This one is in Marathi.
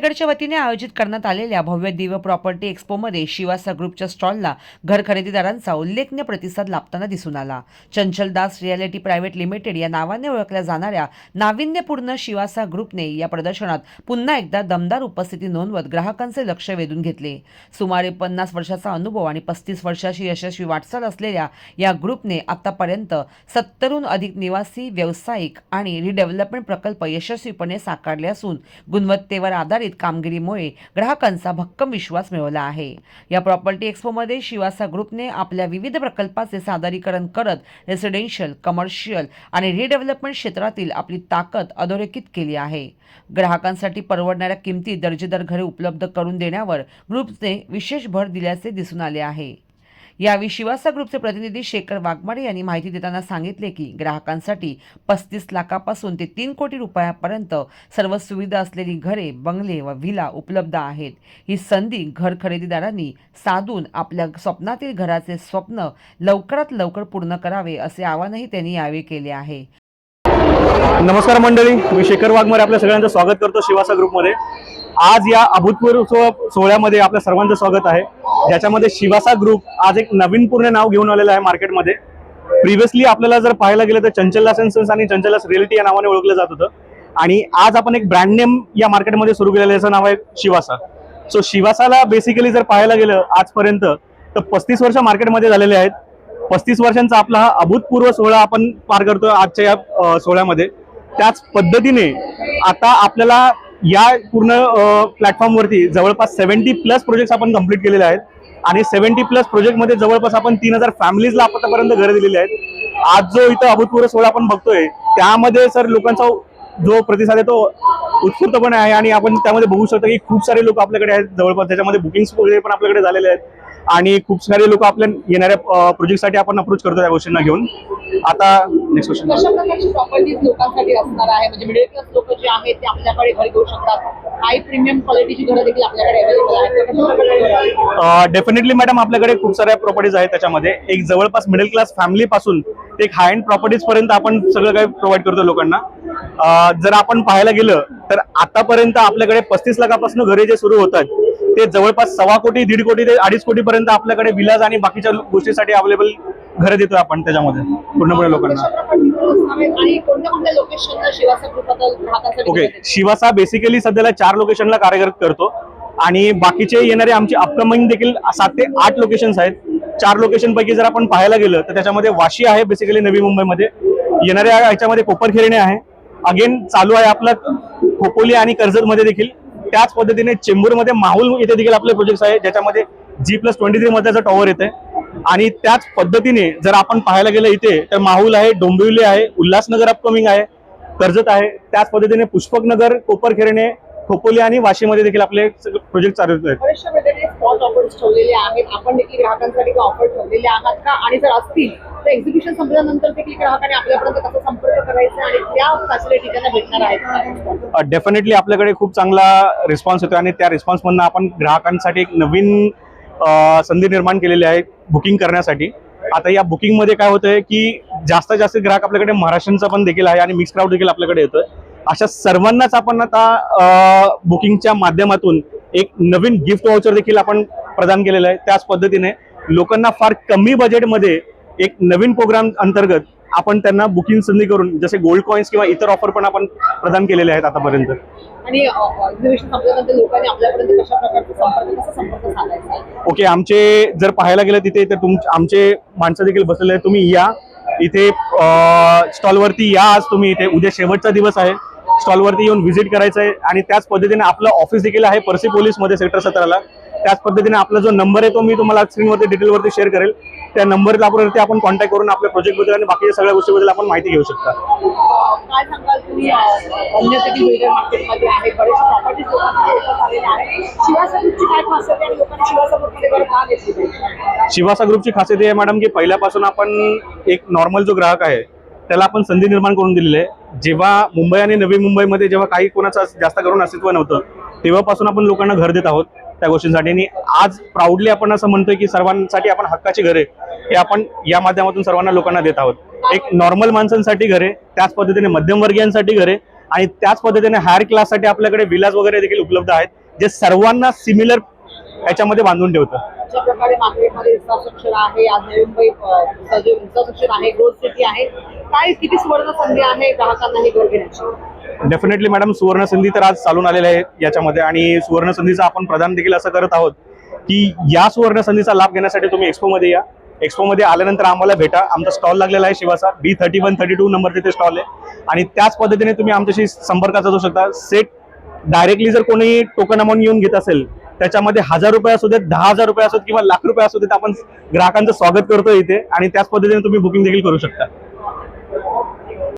रायगडच्या वतीने आयोजित करण्यात आलेल्या भव्य दिव्य प्रॉपर्टी एक्स्पोमध्ये शिवासा ग्रुपच्या स्टॉलला घर खरेदीदारांचा उल्लेखनीय प्रतिसाद लाभताना दिसून आला। चंचल दास रिअॅलिटी प्रायव्हेट लिमिटेड या नावाने ओळखल्या जाणाऱ्या नाविन्यपूर्ण शिवासा ग्रुपने या प्रदर्शनात पुन्हा एकदा दमदार उपस्थिती नोंदवत ग्राहकांचे लक्ष वेधून घेतले। सुमारे 50 वर्षाचा अनुभव आणि 35 वर्षाची यशस्वी वाटचाल असलेल्या या ग्रुपने आतापर्यंत 70हून अधिक निवासी, व्यावसायिक आणि रिडेव्हलपमेंट प्रकल्प यशस्वीपणे साकारले असून गुणवत्तेवर आधारित कामगिरीमुळे ग्राहकांचा भक्कम विश्वास मिळवला आहे। या प्रॉपर्टी एक्स्पोमध्ये शिवासा ग्रुपने आपल्या विविध प्रकल्पाचे सादरीकरण करत रेसिडेन्शियल, कमर्शियल आणि रिडेव्हलपमेंट क्षेत्रातील आपली ताकद अधोरेखित केली आहे। ग्राहकांसाठी परवडणाऱ्या किमतीत दर्जेदार घरे उपलब्ध करून देण्यावर ग्रुपने विशेष भर दिल्याचे दिसून आले आहे। यावेळी शिवासा ग्रुपचे प्रतिनिधी शेखर वाघमारे यांनी माहिती देताना सांगितले की ग्राहकांसाठी 35 लाखापासून ते 3 कोटी रुपयापर्यंत सर्व सुविधा असलेली घरे, बंगले व व्हिला उपलब्ध आहेत। ही संधी घर खरेदीदारांनी साधून आपल्या स्वप्नातील घराचे स्वप्न लवकरात लवकर पूर्ण करावे असे आवाहनही त्यांनी यावेळी केले आहे। नमस्कार मंडळी, मी शेखर वाघमारे आपल्या सगळ्यांचं स्वागत करतो शिवासा ग्रुपमध्ये। आज या अभूतपूर्व सोहळ्यामध्ये आपल्या सर्वांचं स्वागत आहे, ज्याच्यामध्ये शिवासा ग्रुप आज एक नवीन पूर्ण नाव घेऊन आलेलं आहे मार्केटमध्ये। प्रिव्हियसली आपल्याला जर पाहायला गेलं तर चंचल दास अँड सन्स आणि चंचल दास रिअॅलिटी या नावाने ओळखलं जात होतं आणि आज आपण एक ब्रँड नेम या मार्केटमध्ये सुरू केलेलं आहे, याचं नाव आहे शिवासा। सो शिवासाला बेसिकली जर पाहायला गेलं आजपर्यंत तर 35 वर्ष मार्केटमध्ये झालेले आहेत। 35 वर्षांचा आपला हा अभूतपूर्व सोहळा आपण पार करतो आजच्या या सोहळ्यामध्ये। त्याच पद्धतीने आता आपल्याला या पूर्ण प्लॅटफॉर्मवरती जवळपास 70+ प्रोजेक्ट्स आपण कंप्लीट केलेले आहेत आणि 70+ प्रोजेक्टमध्ये जवळपास आपण 3000 फॅमिलीजला आतापर्यंत घरे दिलेली आहेत। आज जो इथं अभूतपूर्व सोहळा आपण बघतोय त्यामध्ये सर लोकांचा जो प्रतिसाद आहे तो उत्स्फूर्तपणे आहे आणि आपण त्यामध्ये बघू शकतो की खूप सारे लोक आपल्याकडे आहेत। जवळपास त्याच्यामध्ये बुकिंग्स वगैरे पण आपल्याकडे झालेले आहेत आणि खूप सारे लोक आपल्या येणाऱ्या प्रोजेक्टसाठी आपण अप्रोच करतो त्या गोष्टींना घेऊन। आता नेक्स्ट क्वेश्चन, कशा प्रकारची प्रॉपर्टीज लोकांसाठी असणार आहे? म्हणजे मिडल क्लास लोक जे आहेत ते आपल्याकडे घर घेऊ शकतात, हाय प्रीमियम क्वालिटीची घरं देखील आपल्याकडे अवेलेबल आहेत। डेफिनेटली मॅडम, आपल्याकडे खूप साऱ्या प्रॉपर्टीज आहेत। त्याच्यामध्ये एक जवळपास मिडल क्लास फॅमिली पासून एक हाय एंड प्रॉपर्टीज पर्यंत आपण सगळं काही प्रोव्हाइड करतो लोकांना। जर आपण पाहायला गेलं तर आतापर्यंत आपल्याकडे 35 लाखापासून घरे जे सुरू होतात ते जवळपास 1.25 कोटी, 1.5 कोटी ते 2.5 कोटी पर्यंत आपल्याकडे विलाज आणि बाकीच्या गोष्टीसाठी अवेलेबल घरे देतो आपण त्याच्यामध्ये पूर्णपणे लोकांना। ओके, शिवासा बेसिकली सध्याला 4 लोकेशनला कार्यरत करतो आणि बाकीचे येणारे आमचे अपकमिंग देखील 7 ते 8 लोकेशन्स आहेत। 4 लोकेशन पैकी जर आपण पाहायला गेलं तर त्याच्यामध्ये वाशी आहे बेसिकली नवी मुंबईमध्ये, येणाऱ्या याच्यामध्ये कोपरखैरणे आहे, अगेन चालू आहे आपला खोपोली आणि कर्जत मध्ये देखील। त्याच पद्धतीने चेंबूरमध्ये माहुल येथे देखील आपले प्रोजेक्ट्स आहेत, ज्याच्यामध्ये G+23 मध्याचा टॉवर येते। आणि त्याच पद्धतीने जर आपण पाहायला गेलं इथे तर माहुल आहे, डोंबिवली आहे, उल्हासनगर अपकमिंग आहे, कर्जत आहे। त्याच पद्धतीने पुष्पकनगर, कोपरखैरणे, खोपोली आणि वाशीमध्ये देखील आपले प्रोजेक्ट चालू आहेत। आपण देखील ग्राहकांसाठी ऑफर ठेवलेले आहात का? आणि जर असतील तर एक्झिबिशन संपल्यानंतर देखील ग्राहकांनी आपल्यापर्यंत कसा संपर्क करायचा आणि त्या फॅसिलिटी त्यांना भेटणार आहेत? डेफिनेटली आपल्याकडे खूप चांगला रिस्पॉन्स येतो आणि त्या रिस्पॉन्समधून आपण ग्राहकांसाठी एक नवीन संधी निर्माण केलेली आहे बुकिंग करण्यासाठी। आता या बुकिंग मध्ये काय होतंय की जास्तीत जास्त ग्राहक आपल्याकडे महाराष्ट्रांचा पण देखील आहे आणि मिक्स क्राऊड देखील आपल्याकडे येतोय। अशा सर्वांनाच आपण आता बुकिंगच्या माध्यमातून एक नवीन गिफ्ट वाउचर देखील आपण प्रदान केलेलं आहे। त्याच पद्धतीने लोकांना फार कमी बजेटमध्ये एक नवीन प्रोग्राम अंतर्गत आपण त्यांना बुकिंग संधी करून जसे गोल्ड कॉइन्स किंवा इतर ऑफर पण आपण प्रदान केलेले आहेत आतापर्यंत। आणि एक्झिबिशन संपल्यानंतर लोकांनी आपल्यापर्यंत कशा प्रकारचा संपर्क साधायचा? ओके, आमचे जर पाहायला गेलं तिथे तर आमचे माणसं देखील बसलेले आहेत। तुम्ही या इथे स्टॉलवरती या, आज तुम्ही इथे, उद्या शेवटचा दिवस आहे, स्टॉलवरती येऊन व्हिजिट करायचं आहे। आणि त्याच पद्धतीने आपलं ऑफिस देखील आहे पर्सी पोलीसमध्ये सेक्टर 17ला। त्याच पद्धतीने आपला जो नंबर आहे तो मी तुम्हाला स्क्रीनवरती डिटेलवरती शेअर करेल, त्या नंबरवरती आपण कॉन्टॅक्ट करून आपल्या प्रोजेक्टबद्दल आणि बाकीच्या सगळ्या गोष्टीबद्दल आपण माहिती घेऊ शकता। काय सांगाल तुम्ही? अन्य देखील बिल्डर मार्केटमध्ये आहे, बरेचसे प्रॉपर्टीज शिवासा ग्रुपची काय खासियत आहे आणि लोकांनी शिवासा ग्रुपमध्ये घर का घेतली? शिवासा ग्रुपची खासियत आहे मॅडम की पहिल्यापासून आपण एक नॉर्मल जो ग्राहक आहे त्याला आपण संधी निर्माण करून दिलेली आहे। जेव्हा मुंबई आणि नवी मुंबईमध्ये जेव्हा काही कोणाचं जास्त करून अस्तित्व नव्हतं तेव्हापासून आपण लोकांना घर देत आहोत त्या गोष्टींसाठी। आणि आज प्राऊडली आपण असं म्हणतोय की सर्वांसाठी आपण हक्काची घरे हे आपण या माध्यमातून सर्वांना लोकांना देत आहोत। एक नॉर्मल माणसांसाठी घरे, त्याच पद्धतीने मध्यमवर्गीयांसाठी घरे आणि त्याच पद्धतीने हायर क्लाससाठी आपल्याकडे विलाज वगैरे देखील उपलब्ध आहेत, जे सर्वांना सिमिलर याच्यामध्ये बांधून ठेवतं. अशा प्रकारे मार्केटमध्ये इन्फ्रास्ट्रक्चर आहे, आज नवी मुंबई जे इन्फ्रास्ट्रक्चर आहे, ग्रोथ सिटी आहे, काय किती सुवर्ण संधी आहे ग्राहकांना हे घर घेण्याची? डेफिनेटली मॅडम, सुवर्ण संधी तर आज चालून आलेल्या आहे याच्यामध्ये, आणि सुवर्ण संधीचा आपण प्रदान देखील असं करत आहोत की या सुवर्ण संधीचा लाभ घेण्यासाठी तुम्ही एक्सपोमध्ये या. एक्सपोमध्ये आल्यानंतर आम्हाला भेटा. आमचा स्टॉल लागलेला आहे शिवाचा, B31-32 नंबर तिथे स्टॉल आहे, आणि त्याच पद्धतीने तुम्ही आमच्याशी संपर्क साधू शकता. सेट डायरेक्टली जर कोणी टोकन अमाऊंट येऊन घेत असेल, त्याच्यामध्ये 1000 रुपये असू देत, 10,000 रुपये असू देत किंवा लाख रुपये असू देत, आपण ग्राहकांचं स्वागत करतो इथे, आणि त्याच पद्धतीने तुम्ही बुकिंग देखील करू शकता.